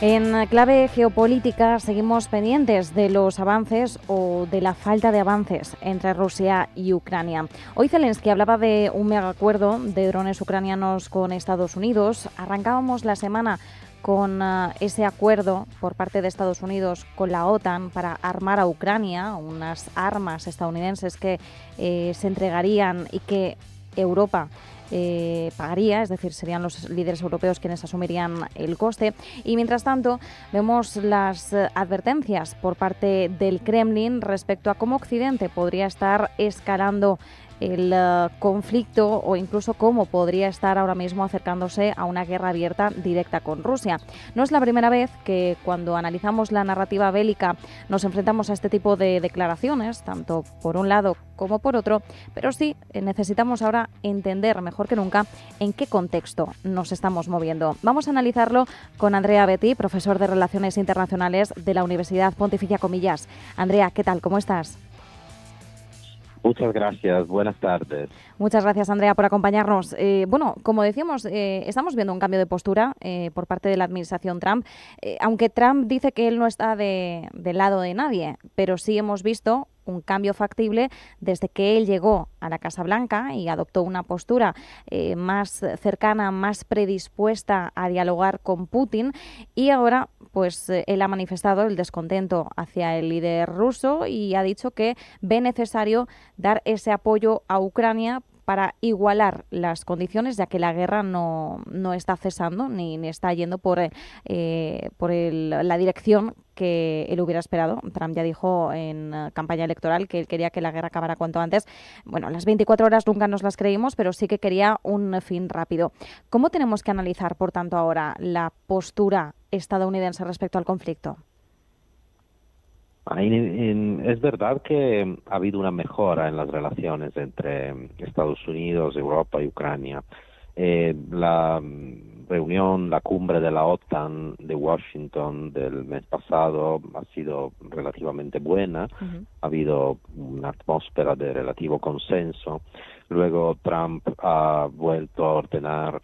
En clave geopolítica seguimos pendientes de los avances o de la falta de avances entre Rusia y Ucrania. Hoy Zelensky hablaba de un megacuerdo de drones ucranianos con Estados Unidos. Arrancábamos la semana con ese acuerdo por parte de Estados Unidos con la OTAN para armar a Ucrania, unas armas estadounidenses que se entregarían y que Europa pagaría, es decir, serían los líderes europeos quienes asumirían el coste. Y mientras tanto, vemos las advertencias por parte del Kremlin respecto a cómo Occidente podría estar escalando el conflicto o incluso cómo podría estar ahora mismo acercándose a una guerra abierta directa con Rusia. No es la primera vez que cuando analizamos la narrativa bélica nos enfrentamos a este tipo de declaraciones, tanto por un lado como por otro, pero sí necesitamos ahora entender mejor que nunca en qué contexto nos estamos moviendo. Vamos a analizarlo con Andrea Betti, profesor de Relaciones Internacionales de la Universidad Pontificia Comillas. Andrea, ¿qué tal? ¿Cómo estás? Muchas gracias, buenas tardes. Muchas gracias, Andrea, por acompañarnos. Bueno, como decíamos, estamos viendo un cambio de postura por parte de la administración Trump, aunque Trump dice que él no está del lado de nadie, pero sí hemos visto un cambio factible desde que él llegó a la Casa Blanca y adoptó una postura más cercana, más predispuesta a dialogar con Putin, y ahora pues él ha manifestado el descontento hacia el líder ruso y ha dicho que ve necesario dar ese apoyo a Ucrania para igualar las condiciones, ya que la guerra no está cesando ni está yendo por la dirección que él hubiera esperado. Trump ya dijo en campaña electoral que él quería que la guerra acabara cuanto antes. Bueno, las 24 horas nunca nos las creímos, pero sí que quería un fin rápido. ¿Cómo tenemos que analizar, por tanto, ahora la postura estadounidense respecto al conflicto? Es verdad que ha habido una mejora en las relaciones entre Estados Unidos, Europa y Ucrania. La reunión, la cumbre de la OTAN de Washington del mes pasado ha sido relativamente buena. Ha habido una atmósfera de relativo consenso. Luego Trump ha vuelto a ordenar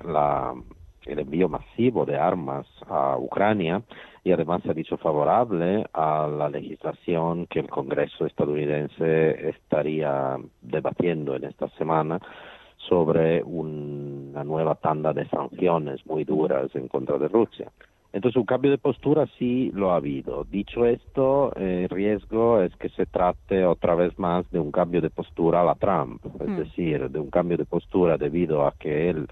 el envío masivo de armas a Ucrania y además se ha dicho favorable a la legislación que el Congreso estadounidense estaría debatiendo en esta semana sobre una nueva tanda de sanciones muy duras en contra de Rusia. Entonces un cambio de postura sí lo ha habido. Dicho esto, el riesgo es que se trate otra vez más de un cambio de postura a la Trump, es decir, de un cambio de postura debido a que él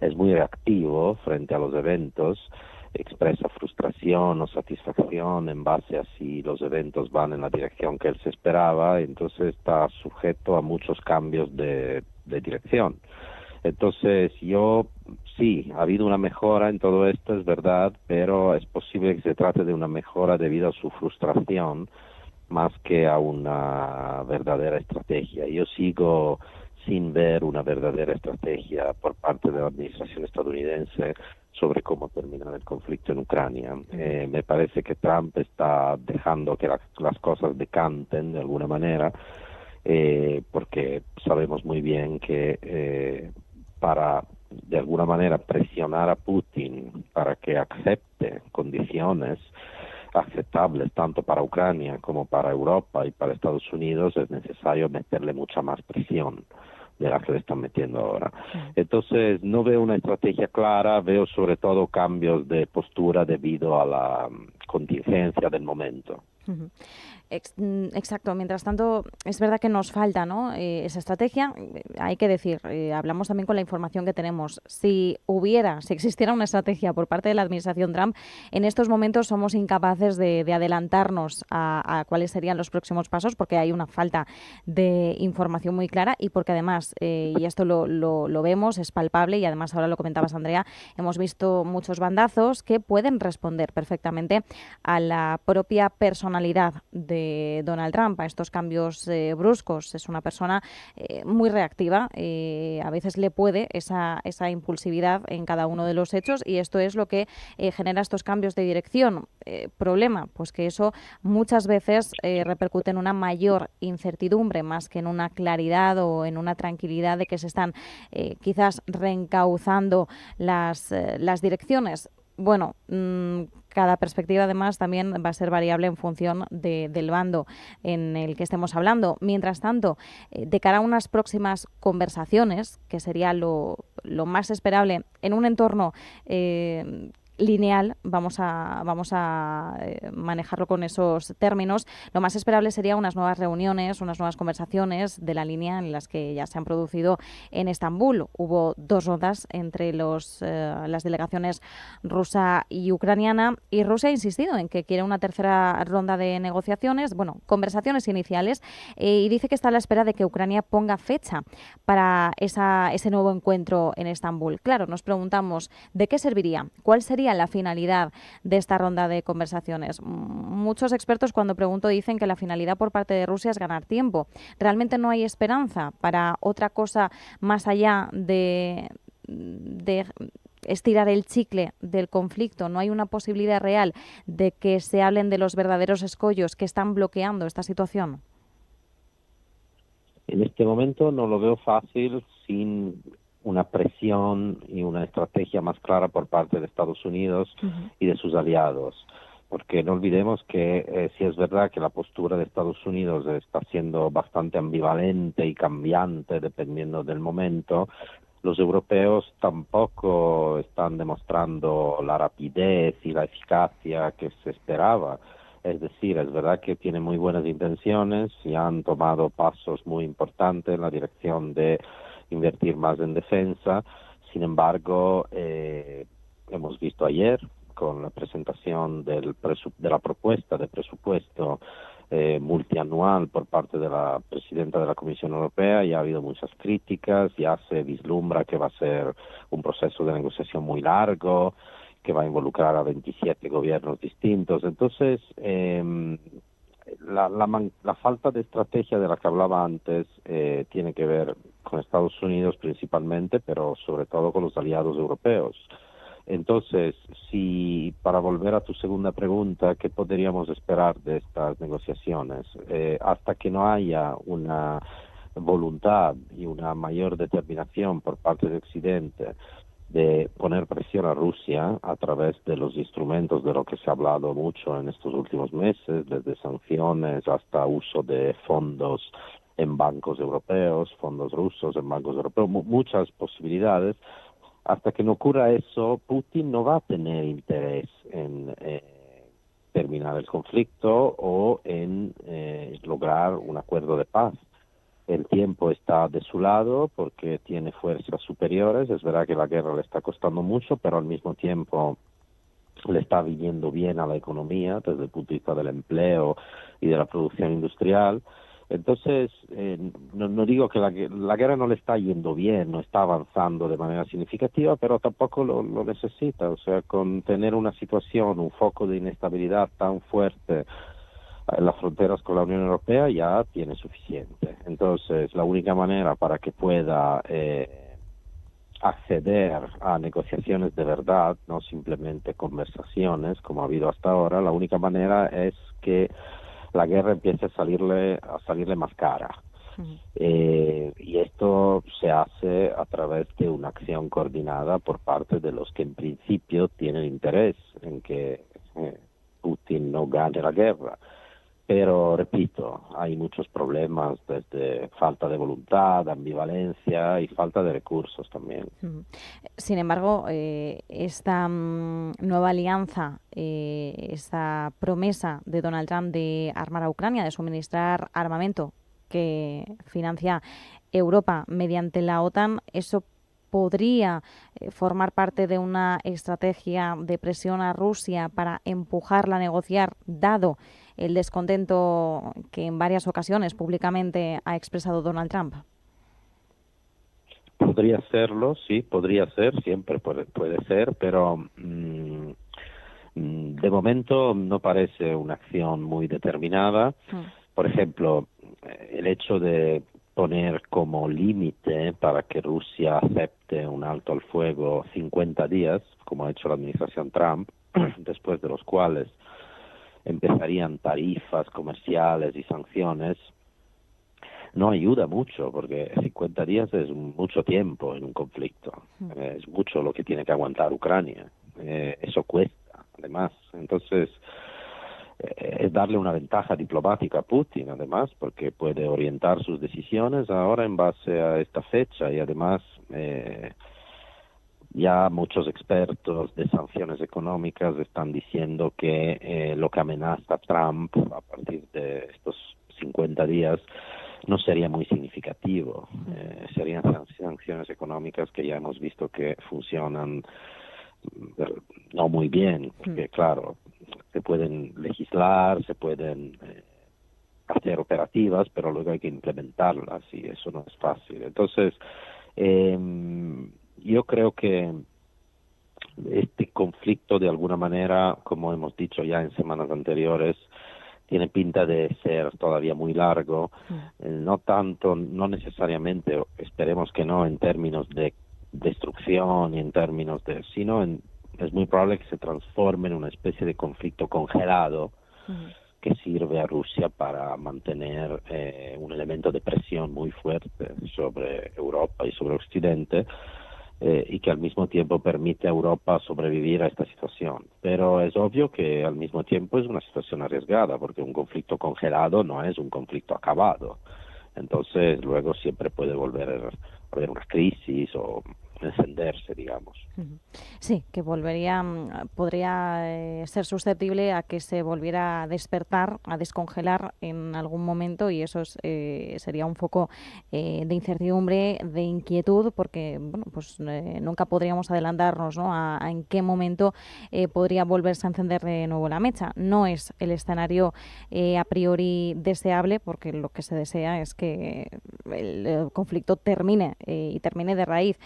es muy reactivo frente a los eventos, expresa frustración o satisfacción en base a si los eventos van en la dirección que él se esperaba, entonces está sujeto a muchos cambios de dirección. Entonces sí, ha habido una mejora en todo esto, es verdad, pero es posible que se trate de una mejora debido a su frustración más que a una verdadera estrategia. Yo sigo sin ver una verdadera estrategia por parte de la administración estadounidense sobre cómo terminar el conflicto en Ucrania. Me parece que Trump está dejando que las cosas decanten de alguna manera, porque sabemos muy bien que para de alguna manera presionar a Putin para que acepte condiciones aceptables tanto para Ucrania como para Europa y para Estados Unidos, es necesario meterle mucha más presión de la que le están metiendo ahora. Entonces no veo una estrategia clara, veo sobre todo cambios de postura debido a la contingencia del momento. Exacto. Mientras tanto, es verdad que nos falta, ¿no? Esa estrategia. Hay que decir, hablamos también con la información que tenemos. Si existiera una estrategia por parte de la administración Trump, en estos momentos somos incapaces de adelantarnos a cuáles serían los próximos pasos, porque hay una falta de información muy clara y porque además, y esto lo vemos, es palpable, y además ahora lo comentabas, Andrea, hemos visto muchos bandazos que pueden responder perfectamente a la propia personalidad de Donald Trump, a estos cambios bruscos. Es una persona muy reactiva, a veces le puede esa impulsividad en cada uno de los hechos, y esto es lo que genera estos cambios de dirección. Problema, pues que eso muchas veces repercute en una mayor incertidumbre más que en una claridad o en una tranquilidad de que se están quizás reencauzando las direcciones. Bueno, Cada perspectiva, además, también va a ser variable en función del bando en el que estemos hablando. Mientras tanto, de cara a unas próximas conversaciones, que sería lo más esperable en un entorno lineal, vamos a manejarlo con esos términos, lo más esperable sería unas nuevas reuniones, unas nuevas conversaciones de la línea en las que ya se han producido en Estambul. Hubo 2 rondas entre las delegaciones rusa y ucraniana, y Rusia ha insistido en que quiere una tercera ronda de negociaciones, conversaciones iniciales, y dice que está a la espera de que Ucrania ponga fecha para ese nuevo encuentro en Estambul. Claro, nos preguntamos, ¿de qué serviría? ¿Cuál sería la finalidad de esta ronda de conversaciones? Muchos expertos, cuando pregunto, dicen que la finalidad por parte de Rusia es ganar tiempo. ¿Realmente no hay esperanza para otra cosa más allá de estirar el chicle del conflicto? ¿No hay una posibilidad real de que se hablen de los verdaderos escollos que están bloqueando esta situación? En este momento no lo veo fácil sin una presión y una estrategia más clara por parte de Estados Unidos y de sus aliados. Porque no olvidemos que sí es verdad que la postura de Estados Unidos está siendo bastante ambivalente y cambiante dependiendo del momento. Los europeos tampoco están demostrando la rapidez y la eficacia que se esperaba. Es decir, es verdad que tienen muy buenas intenciones y han tomado pasos muy importantes en la dirección de invertir más en defensa. Sin embargo, hemos visto ayer con la presentación de la propuesta de presupuesto multianual por parte de la presidenta de la Comisión Europea, ya ha habido muchas críticas, ya se vislumbra que va a ser un proceso de negociación muy largo, que va a involucrar a 27 gobiernos distintos. Entonces, la falta de estrategia de la que hablaba antes tiene que ver con Estados Unidos principalmente, pero sobre todo con los aliados europeos. Entonces, si para volver a tu segunda pregunta, ¿qué podríamos esperar de estas negociaciones? Hasta que no haya una voluntad y una mayor determinación por parte de Occidente de poner presión a Rusia a través de los instrumentos de lo que se ha hablado mucho en estos últimos meses, desde sanciones hasta uso de fondos en bancos europeos, fondos rusos en bancos europeos, muchas posibilidades. Hasta que no ocurra eso, Putin no va a tener interés en terminar el conflicto o en lograr un acuerdo de paz. El tiempo está de su lado porque tiene fuerzas superiores. Es verdad que la guerra le está costando mucho, pero al mismo tiempo le está viniendo bien a la economía desde el punto de vista del empleo y de la producción industrial. Entonces, no digo que la guerra no le está yendo bien, no está avanzando de manera significativa, pero tampoco lo necesita. O sea, con tener una situación, un foco de inestabilidad tan fuerte en las fronteras con la Unión Europea ya tiene suficiente. Entonces, la única manera para que pueda acceder a negociaciones de verdad, no simplemente conversaciones como ha habido hasta ahora, la única manera es que la guerra empiece a salirle más cara. Y esto se hace a través de una acción coordinada por parte de los que en principio tienen interés en que Putin no gane la guerra. Pero, repito, hay muchos problemas, desde falta de voluntad, ambivalencia y falta de recursos también. Sin embargo, esta nueva alianza, esta promesa de Donald Trump de armar a Ucrania, de suministrar armamento que financia Europa mediante la OTAN, ¿eso podría formar parte de una estrategia de presión a Rusia para empujarla a negociar, dado el descontento que en varias ocasiones públicamente ha expresado Donald Trump? Podría serlo, sí, podría ser, siempre puede ser, pero de momento no parece una acción muy determinada. Por ejemplo, el hecho de poner como límite para que Rusia acepte un alto al fuego 50 días, como ha hecho la administración Trump, después de los cuales empezarían tarifas comerciales y sanciones, no ayuda mucho, porque 50 días es mucho tiempo en un conflicto. Es mucho lo que tiene que aguantar Ucrania. Eso cuesta, además. Entonces, Entonces, es darle una ventaja diplomática a Putin, además, porque puede orientar sus decisiones ahora en base a esta fecha y además ya muchos expertos de sanciones económicas están diciendo que lo que amenaza Trump a partir de estos 50 días no sería muy significativo. Serían sanciones económicas que ya hemos visto que funcionan no muy bien, porque claro, se pueden legislar, se pueden hacer operativas, pero luego hay que implementarlas y eso no es fácil. Entonces, yo creo que este conflicto de alguna manera, como hemos dicho ya en semanas anteriores, tiene pinta de ser todavía muy largo, no necesariamente, esperemos que no en términos de destrucción y en términos de, es muy probable que se transforme en una especie de conflicto congelado que sirve a Rusia para mantener un elemento de presión muy fuerte sobre Europa y sobre Occidente, y que al mismo tiempo permite a Europa sobrevivir a esta situación. Pero es obvio que al mismo tiempo es una situación arriesgada, porque un conflicto congelado no es un conflicto acabado. Entonces luego siempre puede volver a haber una crisis o encenderse, digamos. Sí, que podría ser susceptible a que se volviera a despertar, a descongelar en algún momento, y eso sería un foco de incertidumbre, de inquietud, porque bueno, pues nunca podríamos adelantarnos, ¿no?, a en qué momento podría volverse a encender de nuevo la mecha. No es el escenario a priori deseable, porque lo que se desea es que el conflicto termine y termine de raíz.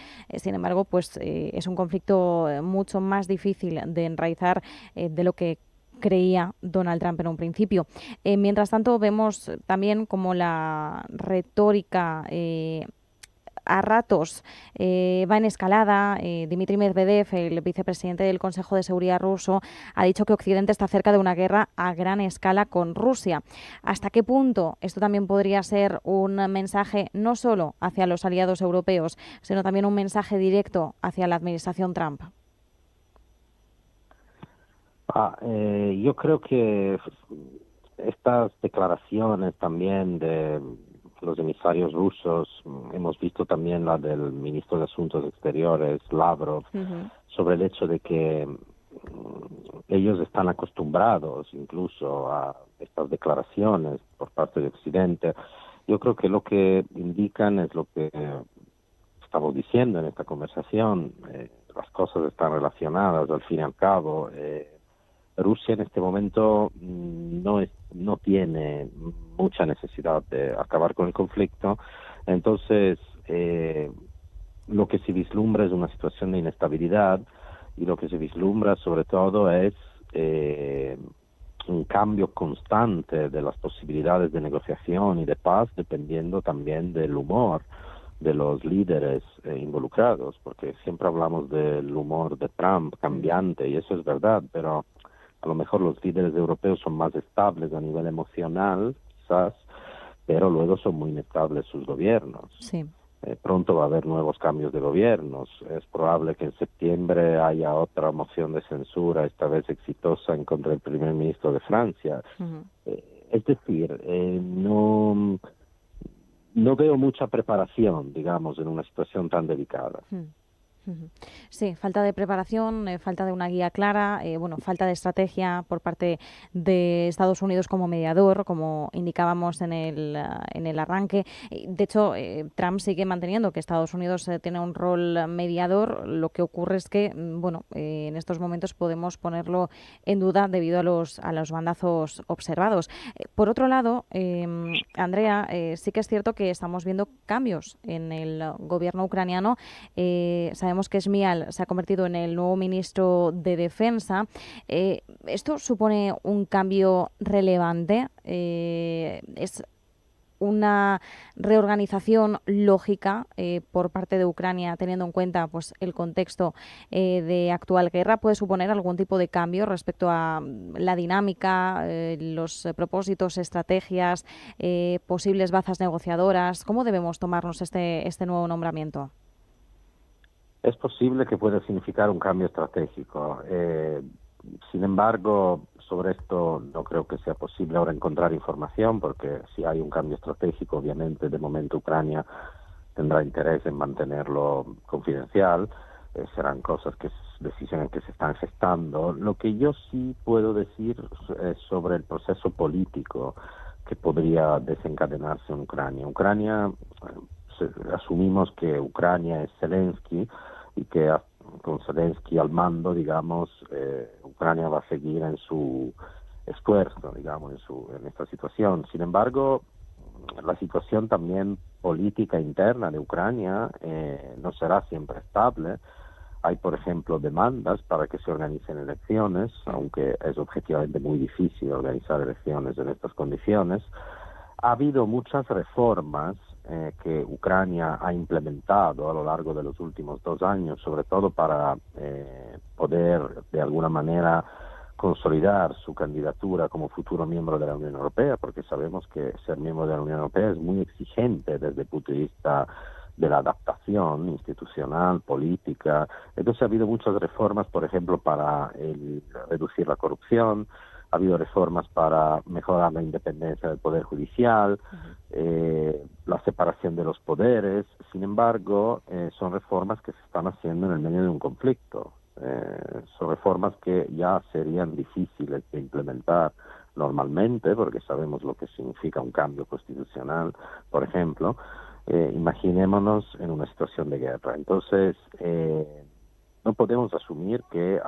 Sin embargo, pues es un conflicto mucho más difícil de enraizar de lo que creía Donald Trump en un principio. Mientras tanto, vemos también como la retórica a ratos va en escalada. Dmitry Medvedev, el vicepresidente del Consejo de Seguridad ruso, ha dicho que Occidente está cerca de una guerra a gran escala con Rusia. ¿Hasta qué punto esto también podría ser un mensaje no solo hacia los aliados europeos, sino también un mensaje directo hacia la administración Trump? Yo creo que estas declaraciones también de los emisarios rusos, hemos visto también la del ministro de Asuntos Exteriores, Lavrov, sobre el hecho de que ellos están acostumbrados incluso a estas declaraciones por parte de Occidente. Yo creo que lo que indican es lo que estamos diciendo en esta conversación. Las cosas están relacionadas al fin y al cabo. Rusia en este momento no tiene mucha necesidad de acabar con el conflicto, entonces lo que se vislumbra es una situación de inestabilidad, y lo que se vislumbra sobre todo es un cambio constante de las posibilidades de negociación y de paz, dependiendo también del humor de los líderes involucrados, porque siempre hablamos del humor de Trump cambiante, y eso es verdad, pero a lo mejor los líderes europeos son más estables a nivel emocional, quizás, pero luego son muy inestables sus gobiernos. Sí. Pronto va a haber nuevos cambios de gobiernos. Es probable que en septiembre haya otra moción de censura, esta vez exitosa, en contra del primer ministro de Francia. Es decir, no veo mucha preparación, digamos, en una situación tan delicada. Sí, falta de preparación, falta de una guía clara, falta de estrategia por parte de Estados Unidos como mediador, como indicábamos en el arranque. De hecho, Trump sigue manteniendo que Estados Unidos tiene un rol mediador. Lo que ocurre es que, en estos momentos podemos ponerlo en duda debido a los bandazos observados. Por otro lado, Andrea, sí que es cierto que estamos viendo cambios en el gobierno ucraniano. Sabemos que Shmyhal se ha convertido en el nuevo ministro de Defensa. ¿Esto supone un cambio relevante? ¿Es una reorganización lógica por parte de Ucrania, teniendo en cuenta pues el contexto de actual guerra? ¿Puede suponer algún tipo de cambio respecto a la dinámica, los propósitos, estrategias, posibles bazas negociadoras? ¿Cómo debemos tomarnos este nuevo nombramiento? Es posible que pueda significar un cambio estratégico. Sin embargo, sobre esto no creo que sea posible ahora encontrar información, porque si hay un cambio estratégico, obviamente de momento Ucrania tendrá interés en mantenerlo confidencial. Serán cosas decisiones que se están gestando. Lo que yo sí puedo decir es sobre el proceso político que podría desencadenarse en Ucrania. Asumimos que Ucrania es Zelensky y que con Zelensky al mando, digamos, Ucrania va a seguir en su esfuerzo, digamos, en esta situación. Sin embargo, la situación también política interna de Ucrania no será siempre estable. Hay, por ejemplo, demandas para que se organicen elecciones, aunque es objetivamente muy difícil organizar elecciones en estas condiciones. Ha habido muchas reformas que Ucrania ha implementado a lo largo de los últimos 2 años, sobre todo para poder, de alguna manera, consolidar su candidatura como futuro miembro de la Unión Europea, porque sabemos que ser miembro de la Unión Europea es muy exigente desde el punto de vista de la adaptación institucional, política. Entonces ha habido muchas reformas, por ejemplo, para reducir la corrupción, ha habido reformas para mejorar la independencia del Poder Judicial, la separación de los poderes. Sin embargo, son reformas que se están haciendo en el medio de un conflicto. Son reformas que ya serían difíciles de implementar normalmente, porque sabemos lo que significa un cambio constitucional, por ejemplo. Imaginémonos en una situación de guerra. Entonces, no podemos asumir que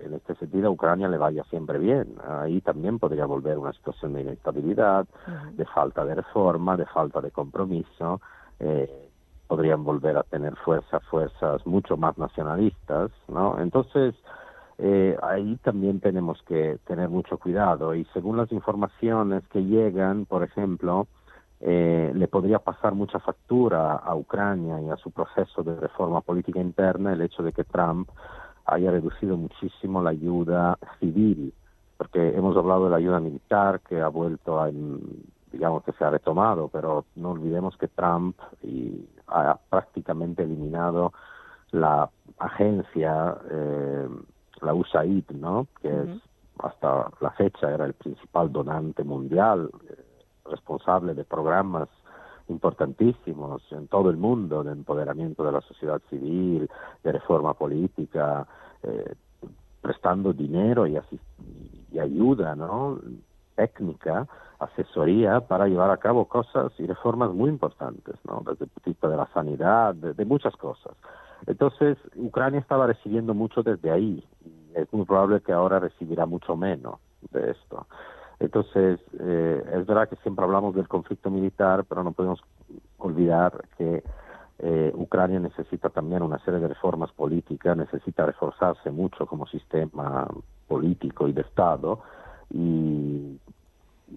en este sentido a Ucrania le vaya siempre bien. Ahí también podría volver una situación de inestabilidad, de falta de reforma, de falta de compromiso. Podrían volver a tener fuerzas mucho más nacionalistas, ¿no? Entonces, ahí también tenemos que tener mucho cuidado, y según las informaciones que llegan, por ejemplo, le podría pasar mucha factura a Ucrania y a su proceso de reforma política interna el hecho de que Trump haya reducido muchísimo la ayuda civil, porque hemos hablado de la ayuda militar que ha vuelto digamos que se ha retomado, pero no olvidemos que Trump ha prácticamente eliminado la agencia, la USAID, ¿no? Que es, hasta la fecha era el principal donante mundial, responsable de programas importantísimos en todo el mundo de empoderamiento de la sociedad civil, de reforma política, prestando dinero y ayuda, ¿no?, técnica, asesoría para llevar a cabo cosas y reformas muy importantes, ¿no?, desde el punto de vista de la sanidad, de muchas cosas. Entonces, Ucrania estaba recibiendo mucho desde ahí, y es muy probable que ahora recibirá mucho menos de esto. Entonces, es verdad que siempre hablamos del conflicto militar, pero no podemos olvidar que Ucrania necesita también una serie de reformas políticas, necesita reforzarse mucho como sistema político y de Estado, y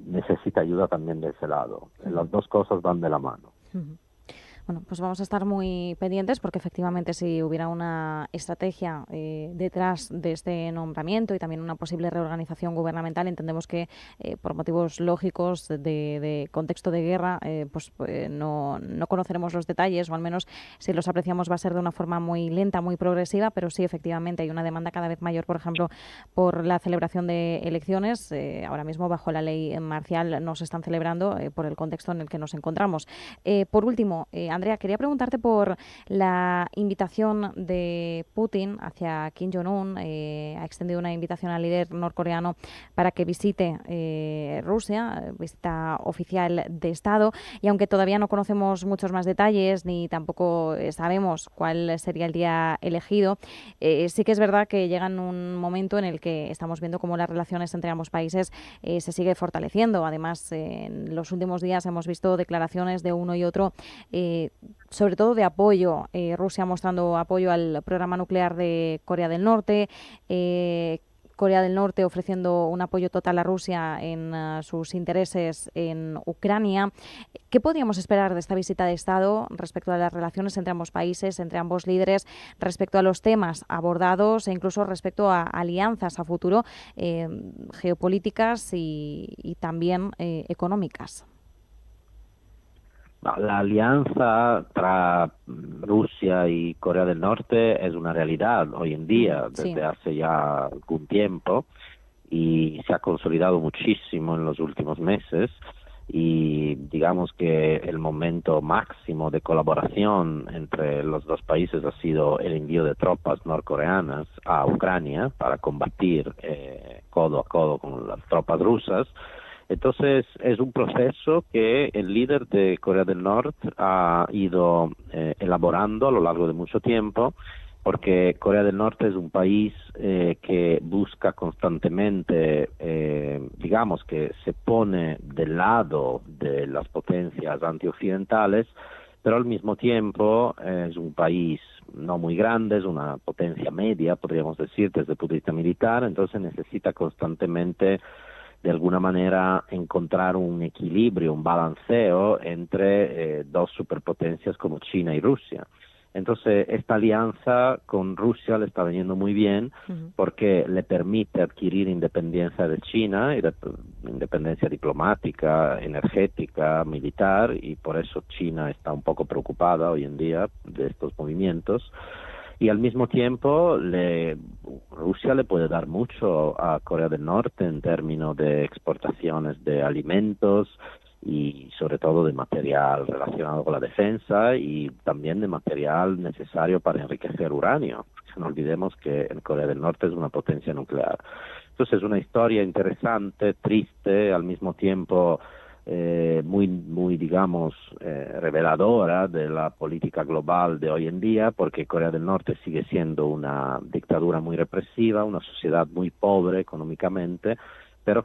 necesita ayuda también de ese lado. Las dos cosas van de la mano. Bueno, pues vamos a estar muy pendientes, porque efectivamente si hubiera una estrategia detrás de este nombramiento y también una posible reorganización gubernamental, entendemos que por motivos lógicos de contexto de guerra, no conoceremos los detalles, o al menos si los apreciamos va a ser de una forma muy lenta, muy progresiva, pero sí efectivamente hay una demanda cada vez mayor, por ejemplo, por la celebración de elecciones. Ahora mismo bajo la ley marcial no se están celebrando por el contexto en el que nos encontramos. Por último, Andrea, quería preguntarte por la invitación de Putin hacia Kim Jong-un. Ha extendido una invitación al líder norcoreano para que visite Rusia, visita oficial de Estado, y aunque todavía no conocemos muchos más detalles ni tampoco sabemos cuál sería el día elegido, sí que es verdad que llega en un momento en el que estamos viendo cómo las relaciones entre ambos países se sigue fortaleciendo. Además, en los últimos días hemos visto declaraciones de uno y otro, sobre todo de apoyo. Rusia mostrando apoyo al programa nuclear de Corea del Norte, Corea del Norte ofreciendo un apoyo total a Rusia en sus intereses en Ucrania. ¿Qué podríamos esperar de esta visita de Estado respecto a las relaciones entre ambos países, entre ambos líderes, respecto a los temas abordados e incluso respecto a alianzas a futuro, geopolíticas y también económicas? La alianza entre Rusia y Corea del Norte es una realidad hoy en día, desde hace ya algún tiempo. y se ha consolidado muchísimo en los últimos meses. Y digamos que el momento máximo de colaboración entre los dos países ha sido el envío de tropas norcoreanas a Ucrania para combatir codo a codo con las tropas rusas. Entonces es un proceso que el líder de Corea del Norte ha ido elaborando a lo largo de mucho tiempo, porque Corea del Norte es un país que busca constantemente, digamos que se pone del lado de las potencias antioccidentales, pero al mismo tiempo es un país no muy grande, es una potencia media, podríamos decir, desde el punto de vista militar, entonces necesita constantemente de alguna manera encontrar un equilibrio, un balanceo entre dos superpotencias como China y Rusia. Entonces, esta alianza con Rusia le está veniendo muy bien porque le permite adquirir independencia de China, independencia diplomática, energética, militar, y por eso China está un poco preocupada hoy en día de estos movimientos. Y al mismo tiempo, Rusia le puede dar mucho a Corea del Norte en términos de exportaciones de alimentos, y sobre todo de material relacionado con la defensa y también de material necesario para enriquecer uranio. No olvidemos que Corea del Norte es una potencia nuclear. Entonces es una historia interesante, triste, al mismo tiempo muy digamos, reveladora de la política global de hoy en día, porque Corea del Norte sigue siendo una dictadura muy represiva, una sociedad muy pobre económicamente, pero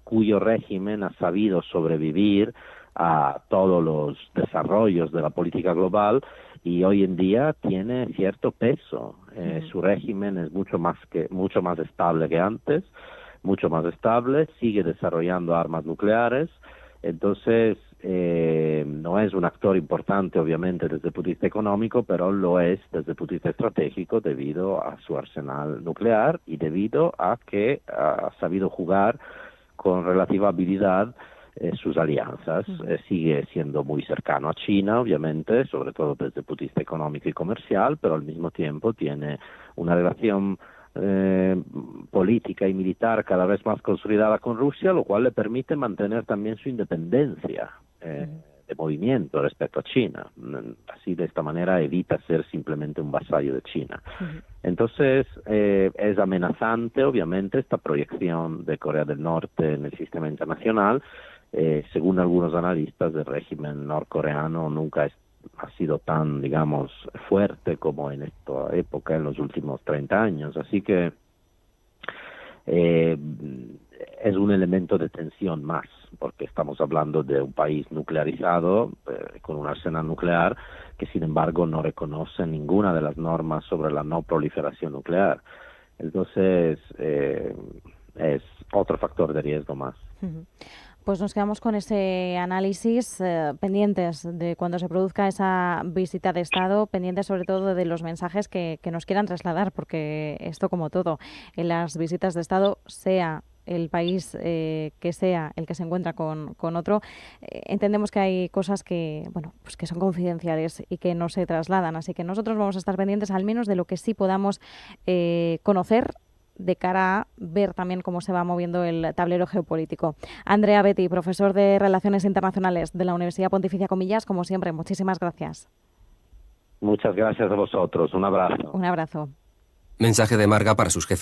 cuyo régimen ha sabido sobrevivir a todos los desarrollos de la política global y hoy en día tiene cierto peso. Su régimen es mucho más estable que antes, mucho más estable, sigue desarrollando armas nucleares, entonces no es un actor importante obviamente desde el punto de vista económico, pero lo es desde el punto de vista estratégico debido a su arsenal nuclear y debido a que ha sabido jugar con relativa habilidad sus alianzas. Sigue siendo muy cercano a China, obviamente, sobre todo desde el punto de vista económico y comercial, pero al mismo tiempo tiene una relación política y militar cada vez más consolidada con Rusia, lo cual le permite mantener también su independencia de movimiento respecto a China. Así, de esta manera, evita ser simplemente un vasallo de China. Entonces, es amenazante, obviamente, esta proyección de Corea del Norte en el sistema internacional. Según algunos analistas, el régimen norcoreano nunca ha sido tan, digamos, fuerte como en esta época, en los últimos 30 años. Así que es un elemento de tensión más, porque estamos hablando de un país nuclearizado, con un arsenal nuclear, que sin embargo no reconoce ninguna de las normas sobre la no proliferación nuclear. Entonces, es otro factor de riesgo más. Pues nos quedamos con ese análisis, pendientes de cuando se produzca esa visita de Estado, pendientes sobre todo de los mensajes que nos quieran trasladar, porque esto, como todo, en las visitas de Estado, sea el país que sea el que se encuentra con otro, entendemos que hay cosas que, bueno, pues que son confidenciales y que no se trasladan. Así que nosotros vamos a estar pendientes al menos de lo que sí podamos conocer, de cara a ver también cómo se va moviendo el tablero geopolítico. Andrea Betti, profesor de Relaciones Internacionales de la Universidad Pontificia Comillas, como siempre, muchísimas gracias. Muchas gracias a vosotros. Un abrazo. Un abrazo. Mensaje de Marga para sus jefes.